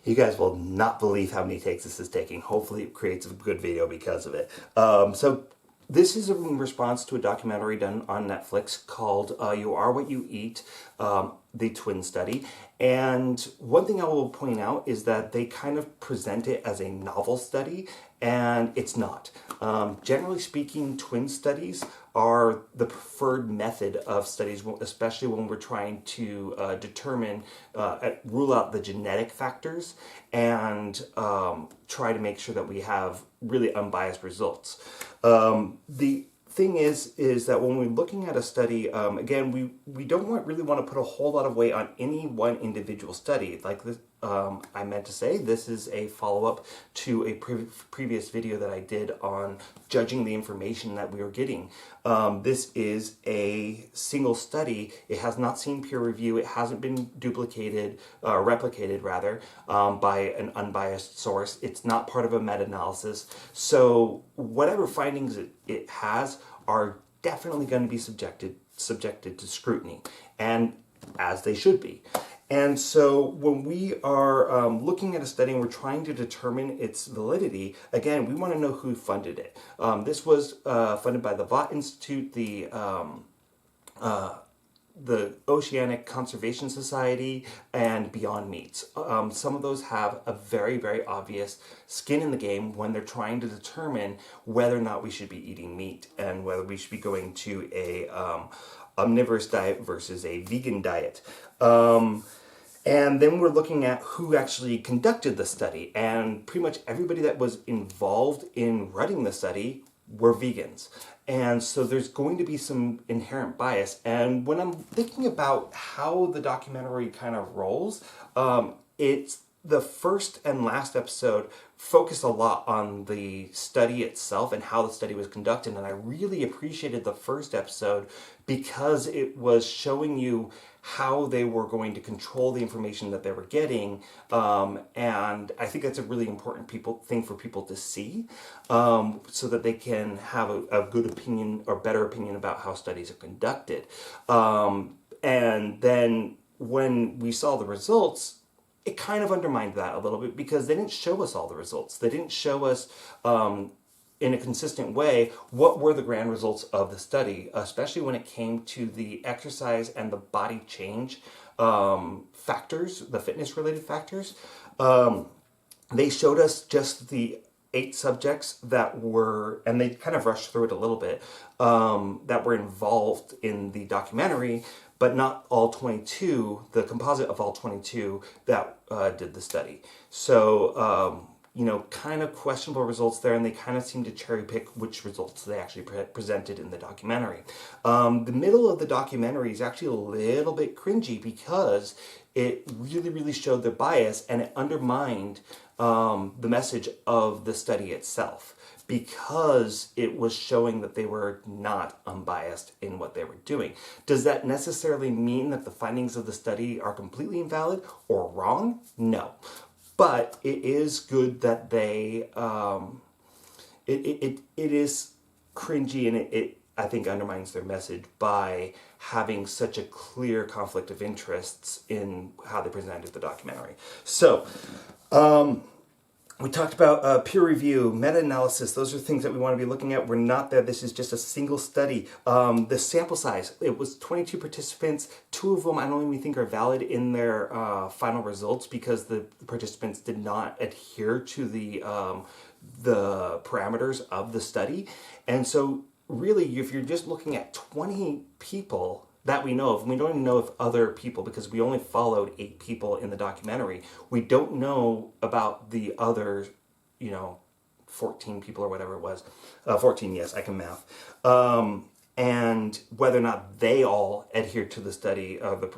You guys will not believe how many takes this is taking. Hopefully it creates a good video because of it. So this is in response to a documentary done on Netflix called You Are What You Eat, the twin study. And one thing I will point out is that they kind of present it as a novel study, and it's not. Generally speaking, twin studies are the preferred method of studies, especially when we're trying to rule out the genetic factors and try to make sure that we have really unbiased results. The thing is that when we're looking at a study, again, we don't really want to put a whole lot of weight on any one individual study. Like this, I meant to say, this is a follow-up to a previous video that I did on judging the information that we were getting. This is a single study. It has not seen peer review. It hasn't been replicated rather, by an unbiased source. It's not part of a meta-analysis. So whatever findings it has are definitely going to be subjected to scrutiny, and as they should be. And so when we are looking at a study and we're trying to determine its validity, again, we want to know who funded it. This was funded by the Vought Institute, the Oceanic Conservation Society, and Beyond Meats. Some of those have a very, very obvious skin in the game when they're trying to determine whether or not we should be eating meat and whether we should be going to a omnivorous diet versus a vegan diet. And then we're looking at who actually conducted the study, and pretty much everybody that was involved in running the study were vegans. And so there's going to be some inherent bias. And when I'm thinking about how the documentary kind of rolls, it's the first and last episode focused a lot on the study itself and how the study was conducted. And I really appreciated the first episode because it was showing you how they were going to control the information that they were getting. And I think that's a really important thing for people to see, so that they can have a good opinion or better opinion about how studies are conducted. And then when we saw the results, it kind of undermined that a little bit because they didn't show us all the results. They didn't show us in a consistent way what were the grand results of the study, especially when it came to the exercise and the body change factors, the fitness related factors. They showed us just the 8 subjects that were, and they kind of rushed through it a little bit, that were involved in the documentary, but not all 22, the composite of all 22 that did the study. So, kind of questionable results there, and they kind of seem to cherry pick which results they actually presented in the documentary. The middle of the documentary is actually a little bit cringy because it really, really showed their bias, and it undermined the message of the study itself, because it was showing that they were not unbiased in what they were doing. Does that necessarily mean that the findings of the study are completely invalid or wrong? No. But it is good that they, it is cringy, and it I think undermines their message by having such a clear conflict of interests in how they presented the documentary. So, we talked about peer review, meta-analysis. Those are things that we want to be looking at. We're not there. This is just a single study. The sample size, it was 22 participants. 2 of them I don't even think are valid in their final results because the participants did not adhere to the parameters of the study. And so really, if you're just looking at 20 people that we know of, and we don't even know if other people, because we only followed 8 people in the documentary. We don't know about the other, 14 people or whatever it was. 14, yes, I can math. And whether or not they all adhered to the study of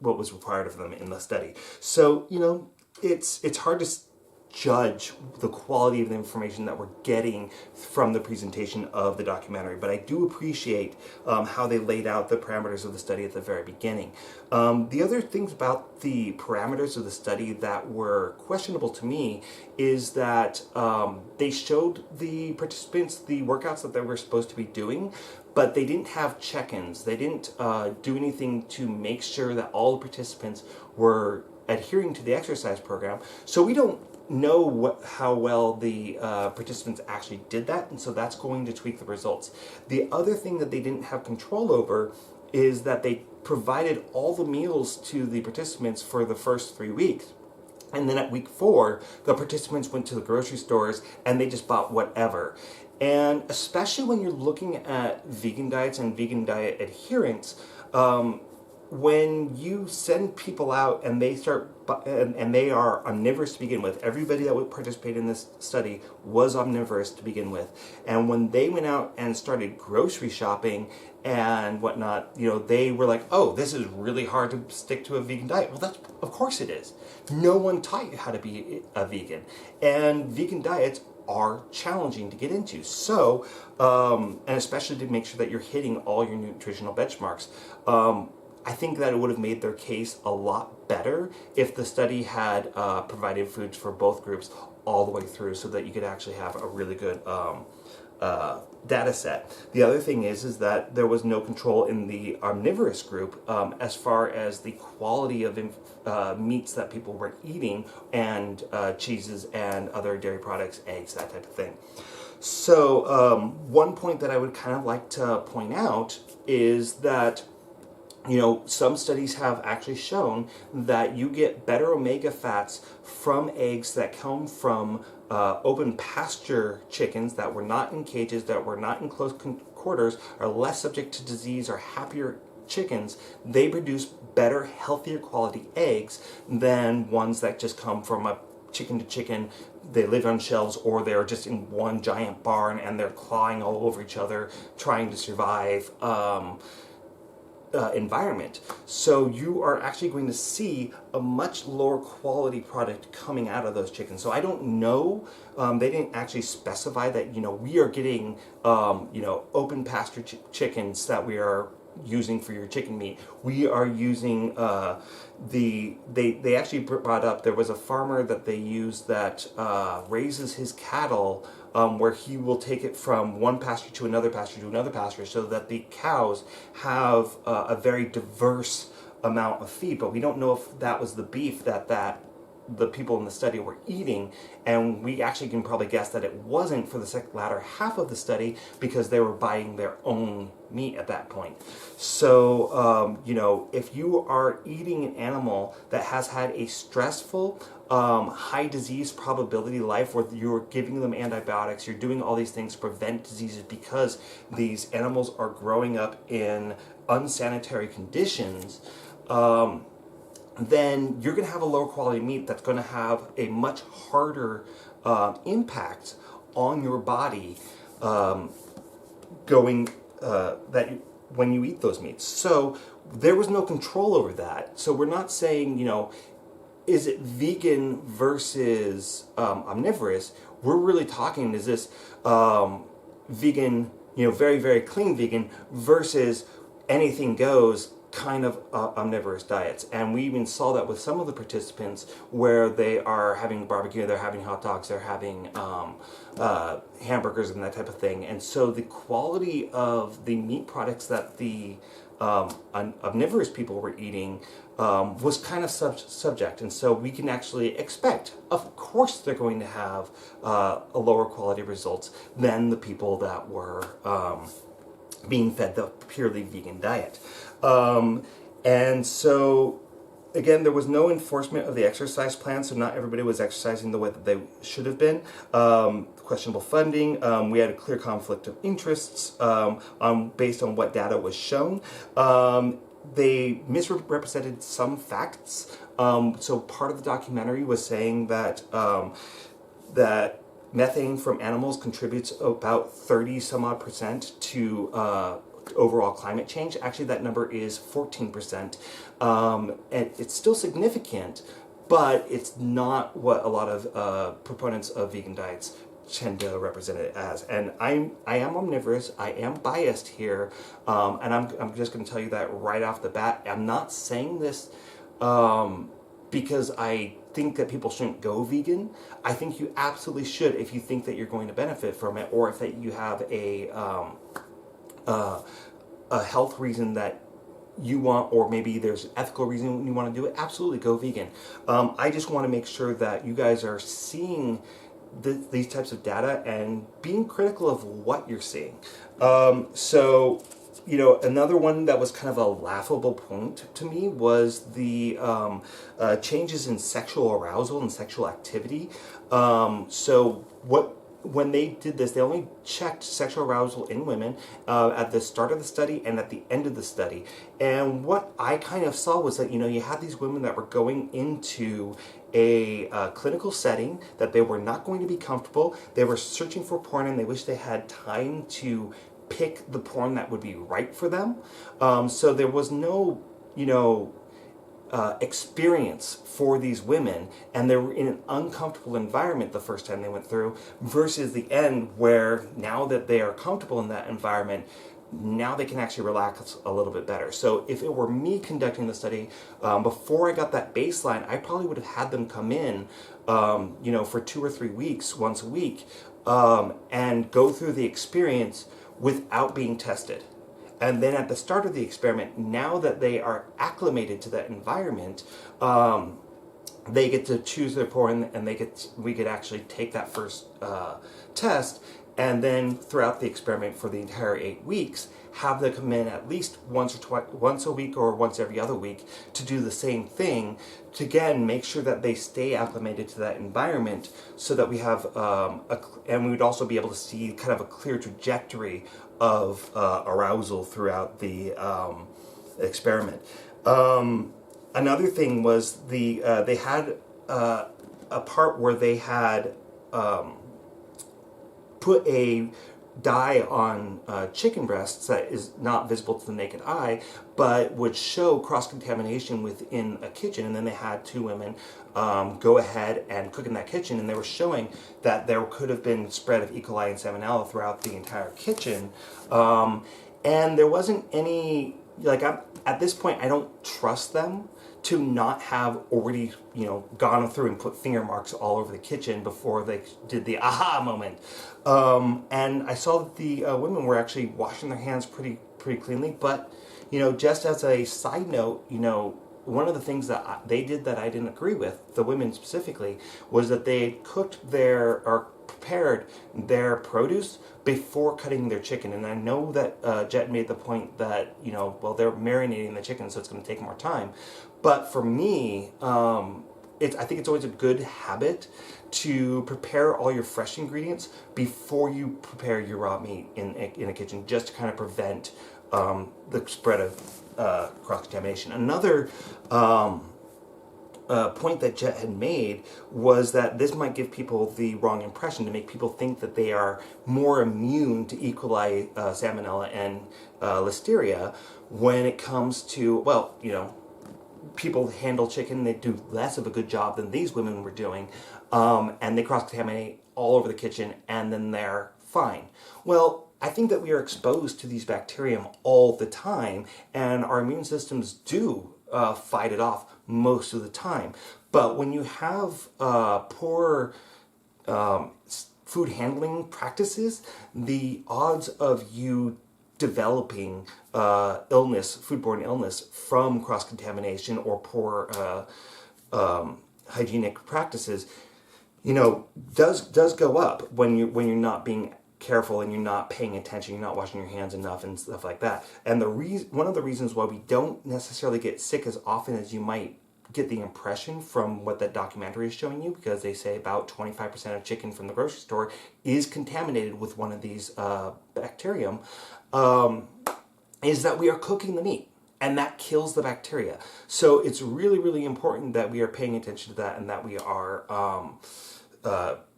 what was required of them in the study. So, it's hard to judge the quality of the information that we're getting from the presentation of the documentary, but I do appreciate how they laid out the parameters of the study at the very beginning. The other things about the parameters of the study that were questionable to me is that they showed the participants the workouts that they were supposed to be doing, but they didn't have check-ins. They didn't do anything to make sure that all the participants were adhering to the exercise program. So we don't know how well the participants actually did that, and so that's going to tweak the results. The other thing that they didn't have control over is that they provided all the meals to the participants for the first 3 weeks. And then at week 4, the participants went to the grocery stores and they just bought whatever. And especially when you're looking at vegan diets and vegan diet adherence, when you send people out and they start and they are omnivorous to begin with, everybody that would participate in this study was omnivorous to begin with, and when they went out and started grocery shopping and whatnot, you know, they were like, oh, this is really hard to stick to a vegan diet. Well, that's, of course it is. No one taught you how to be a vegan, and vegan diets are challenging to get into. So, and especially to make sure that you're hitting all your nutritional benchmarks. I think that it would have made their case a lot better if the study had provided foods for both groups all the way through, so that you could actually have a really good data set. The other thing is that there was no control in the omnivorous group as far as the quality of meats that people were eating, and cheeses and other dairy products, eggs, that type of thing. So one point that I would kind of like to point out is that, you know, some studies have actually shown that you get better omega fats from eggs that come from open pasture chickens that were not in cages, that were not in close quarters, are less subject to disease, are happier chickens. They produce better, healthier quality eggs than ones that just come from a chicken to chicken. They live on shelves, or they're just in one giant barn and they're clawing all over each other trying to survive. Environment. So you are actually going to see a much lower quality product coming out of those chickens. So I don't know, they didn't actually specify that, you know, we are getting, you know, open pasture chickens that we are using for your chicken meat. We are using they actually brought up, there was a farmer that they use that raises his cattle, where he will take it from one pasture to another pasture to another pasture, so that the cows have a very diverse amount of feed. But we don't know if that was the beef that the people in the study were eating, and we actually can probably guess that it wasn't for the latter half of the study, because they were buying their own meat at that point. So, you know, if you are eating an animal that has had a stressful, high disease probability life, where you're giving them antibiotics, you're doing all these things to prevent diseases because these animals are growing up in unsanitary conditions, then you're going to have a lower quality meat that's going to have a much harder impact on your body when you eat those meats. So there was no control over that. So we're not saying, you know, is it vegan versus omnivorous? We're really talking, is this vegan, you know, very, very clean vegan versus anything goes kind of omnivorous diets. And we even saw that with some of the participants, where they are having barbecue, they're having hot dogs, they're having hamburgers and that type of thing. And so the quality of the meat products that the omnivorous people were eating was kind of subject. And so we can actually expect, of course, they're going to have a lower quality results than the people that were being fed the purely vegan diet. And so, again, there was no enforcement of the exercise plan, so not everybody was exercising the way that they should have been. Questionable funding, we had a clear conflict of interests based on what data was shown. They misrepresented some facts. So part of the documentary was saying that that methane from animals contributes about 30 some odd percent to overall climate change. Actually, that number is 14%. And it's still significant, but it's not what a lot of proponents of vegan diets tend to represent it as. And I am omnivorous, I am biased here, and I'm just going to tell you that right off the bat. I'm not saying this because I think that people shouldn't go vegan. I think you absolutely should if you think that you're going to benefit from it, or if that you have a health reason that you want, or maybe there's an ethical reason you want to do it, absolutely go vegan. I just want to make sure that you guys are seeing these types of data and being critical of what you're seeing. Another one that was kind of a laughable point to me was the changes in sexual arousal and sexual activity. When they did this, they only checked sexual arousal in women at the start of the study and at the end of the study. And what I kind of saw was that, you had these women that were going into a clinical setting that they were not going to be comfortable. They were searching for porn and they wish they had time to pick the porn that would be right for them. So there was no, experience for these women, and they were in an uncomfortable environment the first time they went through, versus the end where now that they are comfortable in that environment, now they can actually relax a little bit better. So if it were me conducting the study, before I got that baseline, I probably would have had them come in, for 2 or 3 weeks, once a week, and go through the experience without being tested. And then at the start of the experiment, now that they are acclimated to that environment, they get to choose their porn, and we could actually take that first test, and then throughout the experiment for the entire 8 weeks, have them come in at least once a week or once every other week to do the same thing, to again make sure that they stay acclimated to that environment, so that we have and we would also be able to see kind of a clear trajectory of arousal throughout the experiment. Another thing was they had a part where they had put a dye on chicken breasts that is not visible to the naked eye, but would show cross-contamination within a kitchen. And then they had 2 women go ahead and cook in that kitchen, and they were showing that there could have been spread of E. coli and Salmonella throughout the entire kitchen. And there wasn't any, at this point, I don't trust them to not have already, gone through and put finger marks all over the kitchen before they did the aha moment. And I saw that the women were actually washing their hands pretty cleanly. But, just as a side note, one of the things that they did that I didn't agree with, the women specifically, was that they prepared their produce before cutting their chicken. And I know that Jet made the point that, they're marinating the chicken, so it's going to take more time. But for me, I think it's always a good habit to prepare all your fresh ingredients before you prepare your raw meat in a kitchen, just to kind of prevent the spread of cross-contamination. Another point that Jet had made was that this might give people the wrong impression, to make people think that they are more immune to E. coli, Salmonella, and Listeria when it comes to, people handle chicken, they do less of a good job than these women were doing, and they cross-contaminate all over the kitchen, and then they're fine. Well, I think that we are exposed to these bacterium all the time, and our immune systems do fight it off most of the time. But when you have poor food handling practices, the odds of you developing foodborne illness from cross-contamination or poor hygienic practices, does go up when you're not being careful and you're not paying attention, you're not washing your hands enough and stuff like that. And one of the reasons why we don't necessarily get sick as often as you might get the impression from what that documentary is showing you, because they say about 25% of chicken from the grocery store is contaminated with one of these bacterium, is that we are cooking the meat, and that kills the bacteria. So it's really, really important that we are paying attention to that, and that we are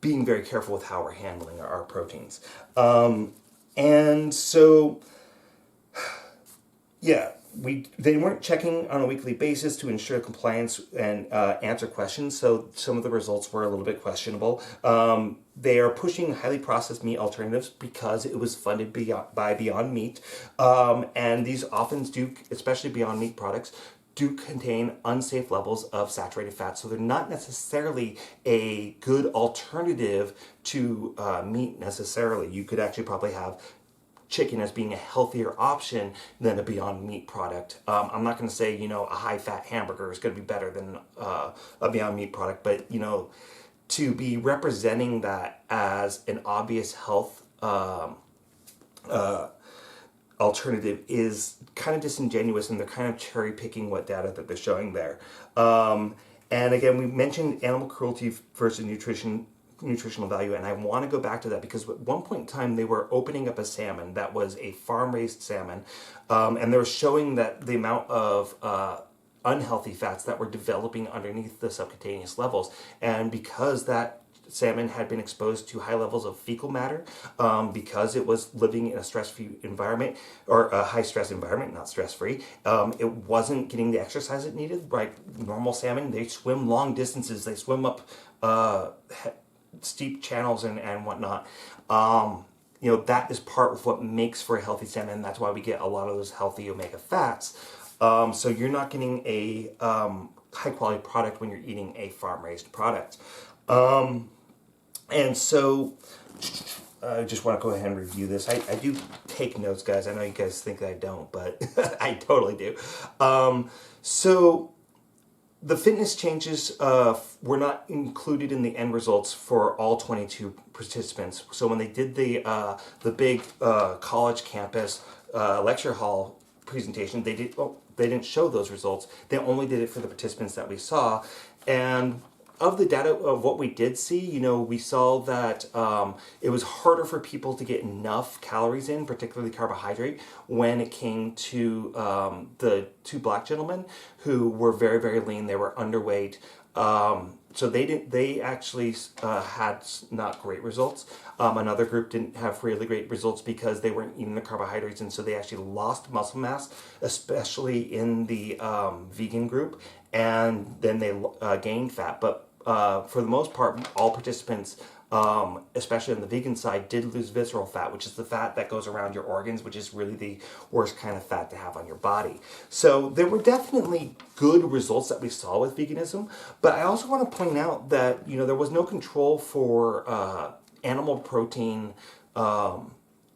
being very careful with how we're handling our proteins. And so, yeah, they weren't checking on a weekly basis to ensure compliance and answer questions, so some of the results were a little bit questionable. They are pushing highly processed meat alternatives because it was funded by Beyond Meat, and these often do, especially Beyond Meat products, do contain unsafe levels of saturated fat, so they're not necessarily a good alternative to meat necessarily. You could actually probably have chicken as being a healthier option than a Beyond Meat product. I'm not going to say, you know, a high-fat hamburger is going to be better than a Beyond Meat product, but, you know, to be representing that as an obvious health alternative is kind of disingenuous, and they're kind of cherry picking what data that they're showing there. And again, we mentioned animal cruelty versus nutritional value, and I want to go back to that because at one point in time they were opening up a salmon that was a farm-raised salmon, and they were showing that the amount of unhealthy fats that were developing underneath the subcutaneous levels, and because that salmon had been exposed to high levels of fecal matter, because it was living in a stress-free environment, or a high-stress environment, not stress-free. It wasn't getting the exercise it needed. Like normal salmon, they swim long distances. They swim up steep channels and whatnot. You know, that is part of what makes for a healthy salmon, and that's why we get a lot of those healthy omega fats. So you're not getting a high-quality product when you're eating a farm-raised product. And so I just want to go ahead and review this. I do take notes, guys. I know you guys think I don't, but I totally do. So the fitness changes were not included in the end results for all 22 participants. So when they did the big college campus lecture hall presentation, they didn't show those results. They only did it for the participants that we saw. And of the data of what we did see, you know, we saw that it was harder for people to get enough calories in, particularly carbohydrate, when it came to the two black gentlemen who were very, very lean. They were underweight. So they actually had not great results. Another group didn't have really great results because they weren't eating the carbohydrates, and so they actually lost muscle mass, especially in the vegan group, and then they gained fat. But for the most part, all participants, especially on the vegan side, did lose visceral fat, which is the fat that goes around your organs, which is really the worst kind of fat to have on your body. So there were definitely good results that we saw with veganism, but I also want to point out that, you know, there was no control for animal protein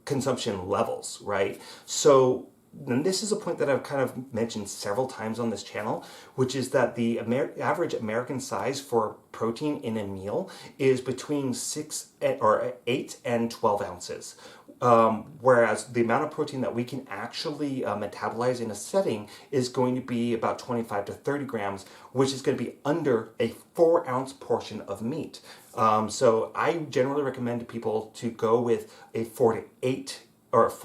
consumption levels, right? So and this is a point that I've kind of mentioned several times on this channel, which is that the average American size for protein in a meal is between 8 and 12 ounces. Whereas the amount of protein that we can actually metabolize in a setting is going to be about 25 to 30 grams, which is going to be under a 4-ounce portion of meat. So I generally recommend to people to go with a 4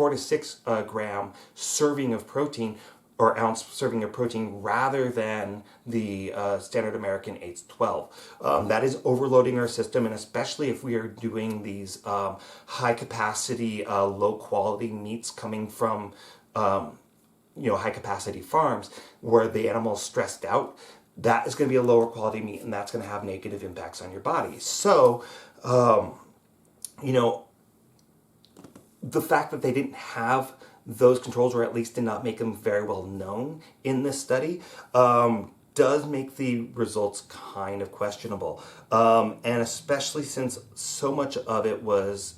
to 6 gram serving of protein, or ounce serving of protein, rather than the standard American 8 to 12. That is overloading our system, and especially if we are doing these high capacity, low quality meats coming from high capacity farms where the animal's stressed out, that is going to be a lower quality meat, and that's going to have negative impacts on your body. So, the fact that they didn't have those controls, or at least did not make them very well known in this study, does make the results kind of questionable. And especially since so much of it was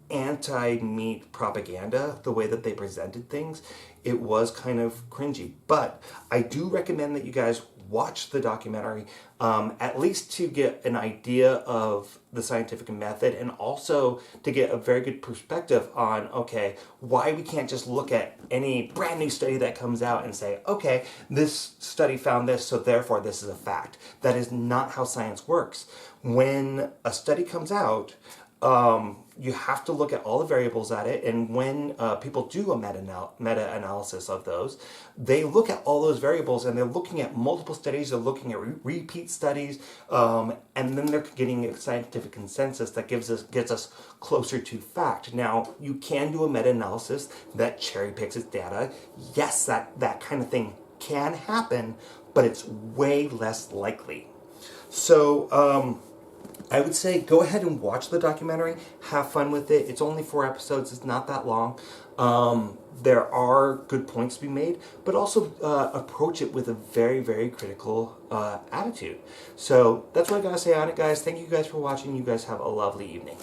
anti-meat propaganda, the way that they presented things, it was kind of cringy. But I do recommend that you guys watch the documentary, at least to get an idea of the scientific method, and also to get a very good perspective on, okay, why we can't just look at any brand new study that comes out and say, okay, this study found this, so therefore this is a fact. That is not how science works. When a study comes out, you have to look at all the variables at it, and when people do a meta-analysis of those, they look at all those variables, and they're looking at multiple studies, they're looking at repeat studies, and then they're getting a scientific consensus that gets us closer to fact. Now, you can do a meta-analysis that cherry picks its data. Yes, that kind of thing can happen, but it's way less likely. So, I would say go ahead and watch the documentary, have fun with it. It's only 4 episodes, it's not that long. There are good points to be made, but also approach it with a very, very critical attitude. So that's what I gotta say on it, guys. Thank you guys for watching. You guys have a lovely evening.